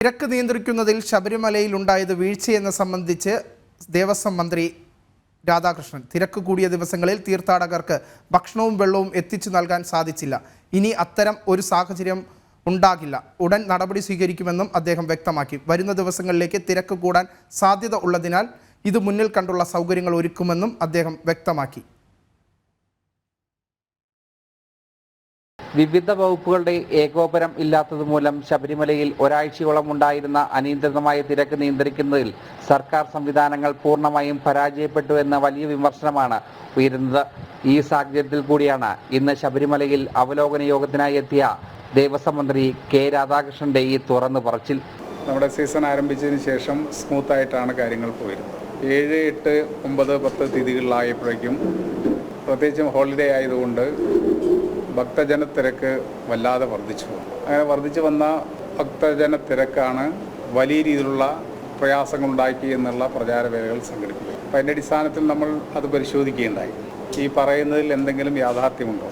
തിരക്ക് നിയന്ത്രിക്കുന്നതിൽ ശബരിമലയിൽ ഉണ്ടായത് വീഴ്ചയെന്ന് സംബന്ധിച്ച് ദേവസ്വം മന്ത്രി രാധാകൃഷ്ണൻ തിരക്ക് കൂടിയ ദിവസങ്ങളിൽ തീർത്ഥാടകർക്ക് ഭക്ഷണവും വെള്ളവും എത്തിച്ചു നൽകാൻ സാധിച്ചില്ല. ഇനി അത്തരം ഒരു സാഹചര്യം ഉണ്ടാകില്ല. ഉടൻ നടപടി സ്വീകരിക്കുമെന്നും അദ്ദേഹം വ്യക്തമാക്കി. വരുന്ന ദിവസങ്ങളിലേക്ക് തിരക്ക് കൂടാൻ സാധ്യത ഉള്ളതിനാൽ ഇത് മുന്നിൽ കണ്ടുള്ള സൗകര്യങ്ങൾ ഒരുക്കുമെന്നും അദ്ദേഹം വ്യക്തമാക്കി. വിവിധ വകുപ്പുകളുടെ ഏകോപനം ഇല്ലാത്തതുമൂലം ശബരിമലയിൽ ഒരാഴ്ചയോളം ഉണ്ടായിരുന്ന അനിയന്ത്രിതമായ തിരക്ക് നിയന്ത്രിക്കുന്നതിൽ സർക്കാർ സംവിധാനങ്ങൾ പൂർണ്ണമായും പരാജയപ്പെട്ടു എന്ന വലിയ വിമർശനമാണ് ഉയരുന്നത്. ഈ സാഹചര്യത്തിൽ കൂടിയാണ് ഇന്ന് ശബരിമലയിൽ അവലോകന യോഗത്തിനായി എത്തിയ ദേവസ്വം മന്ത്രി കെ രാധാകൃഷ്ണന്റെ ഈ തുറന്നു പറച്ചിൽ. നമ്മുടെ സീസൺ ആരംഭിച്ചതിന് ശേഷം സ്മൂത്തായിട്ടാണ് കാര്യങ്ങൾ പോയിരുന്നത്. 7, 8, 9, 10 തീയതികളിലായപ്പോഴേക്കും പ്രത്യേകിച്ചും ഹോളിഡേ ആയതുകൊണ്ട് ഭക്തജന തിരക്ക് വല്ലാതെ വർദ്ധിച്ചു. അങ്ങനെ വർദ്ധിച്ചു വന്ന ഭക്തജന തിരക്കാണ് വലിയ രീതിയിലുള്ള പ്രയാസങ്ങളുണ്ടാക്കി എന്നുള്ള പ്രചാരവേലകൾ സംഘടിപ്പിക്കുക. അപ്പം അതിൻ്റെ അടിസ്ഥാനത്തിൽ നമ്മൾ അത് പരിശോധിക്കുകയുണ്ടായി. ഈ പറയുന്നതിൽ എന്തെങ്കിലും യാഥാർത്ഥ്യമുണ്ടോ,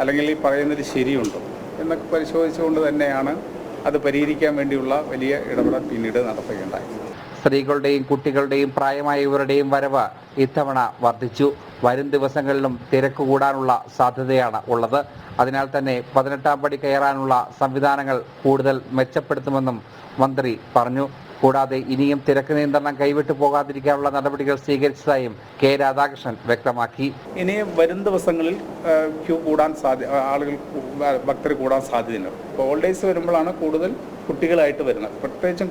അല്ലെങ്കിൽ ഈ പറയുന്നതിൽ ശരിയുണ്ടോ എന്നൊക്കെ പരിശോധിച്ചുകൊണ്ട് തന്നെയാണ് അത് പരിഹരിക്കാൻ വേണ്ടിയുള്ള വലിയ ഇടപെടൽ പിന്നീട് നടത്തുകയുണ്ടായി. സ്ത്രീകളുടെയും കുട്ടികളുടെയും പ്രായമായവരുടെയും വരവ് ഇത്തവണ വർദ്ധിച്ചു. വരും ദിവസങ്ങളിലും തിരക്ക് കൂടാനുള്ള സാധ്യതയാണ് ഉള്ളത്. അതിനാൽ തന്നെ 18ാം പടി കയറാനുള്ള സംവിധാനങ്ങൾ കൂടുതൽ മെച്ചപ്പെടുത്തുമെന്നും മന്ത്രി പറഞ്ഞു. കൂടാതെ ഇനിയും തിരക്ക് നിയന്ത്രണം കൈവിട്ടു പോകാതിരിക്കാനുള്ള നടപടികൾ സ്വീകരിച്ചതായും കെ രാധാകൃഷ്ണൻ വ്യക്തമാക്കി. ഇനി വരും ദിവസങ്ങളിൽ ക്യൂ കൂടാൻ ആളുകൾ ഭക്തർ കൂടാൻ സാധ്യതയുണ്ട്. ഇപ്പോൾ ഹോളിഡേയ്സ് വരുമ്പോഴാണ് കൂടുതൽ കുട്ടികളായിട്ട് വരുന്നത്. പ്രത്യേകിച്ചും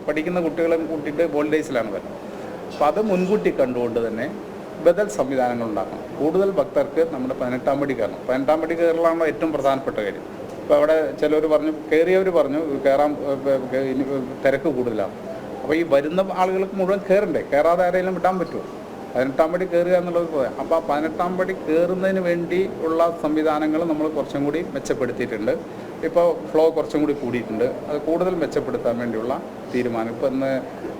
പഠിക്കുന്ന കുട്ടികളെ കൂട്ടിയിട്ട് ഹോളിഡേയ്സിലാണ് വരുന്നത്. അപ്പോൾ അത് മുൻകൂട്ടി കണ്ടുകൊണ്ട് തന്നെ ബദൽ സംവിധാനങ്ങൾ ഉണ്ടാക്കണം. കൂടുതൽ ഭക്തർക്ക് നമ്മുടെ 18ാം പടി കയറണം. 18ാം പടി കയറലാണോ ഏറ്റവും പ്രധാനപ്പെട്ട കാര്യം. ഇപ്പോൾ അവിടെ ചിലർ പറഞ്ഞു, കയറിയവർ പറഞ്ഞു കയറാൻ തിരക്ക് കൂടുതലാണ്. അപ്പോൾ ഈ വരുന്ന ആളുകൾക്ക് മുഴുവൻ കയറണ്ടേ, കയറാതെ ആരെങ്കിലും വിടാൻ പറ്റുമോ? 18ാം പടി കയറുക എന്നുള്ളത് പോയാൽ. അപ്പോൾ 18ാം പടി കയറുന്നതിന് വേണ്ടി ഉള്ള സംവിധാനങ്ങൾ നമ്മൾ കുറച്ചും കൂടി മെച്ചപ്പെടുത്തിയിട്ടുണ്ട്. ഇപ്പോൾ ഫ്ലോ കുറച്ചും കൂടി കൂടിയിട്ടുണ്ട്. അത് കൂടുതൽ മെച്ചപ്പെടുത്താൻ വേണ്ടിയുള്ള തീരുമാനം ഇപ്പോൾ ഇന്ന്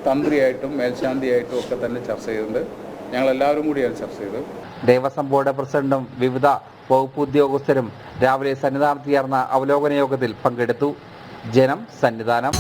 തന്ത്രിയായിട്ടും മേൽശാന്തിയായിട്ടും ഒക്കെ തന്നെ ചർച്ച ചെയ്തിട്ടുണ്ട്. ഞങ്ങളെല്ലാവരും കൂടിയാണ് ചർച്ച ചെയ്തത്. ദേവസ്വം ബോർഡ് പ്രസിഡന്റും വിവിധ വകുപ്പ് ഉദ്യോഗസ്ഥരും രാവിലെ സന്നിധാനത്ത് ചേർന്ന അവലോകന യോഗത്തിൽ പങ്കെടുത്തു. ജനം സന്നിധാനം.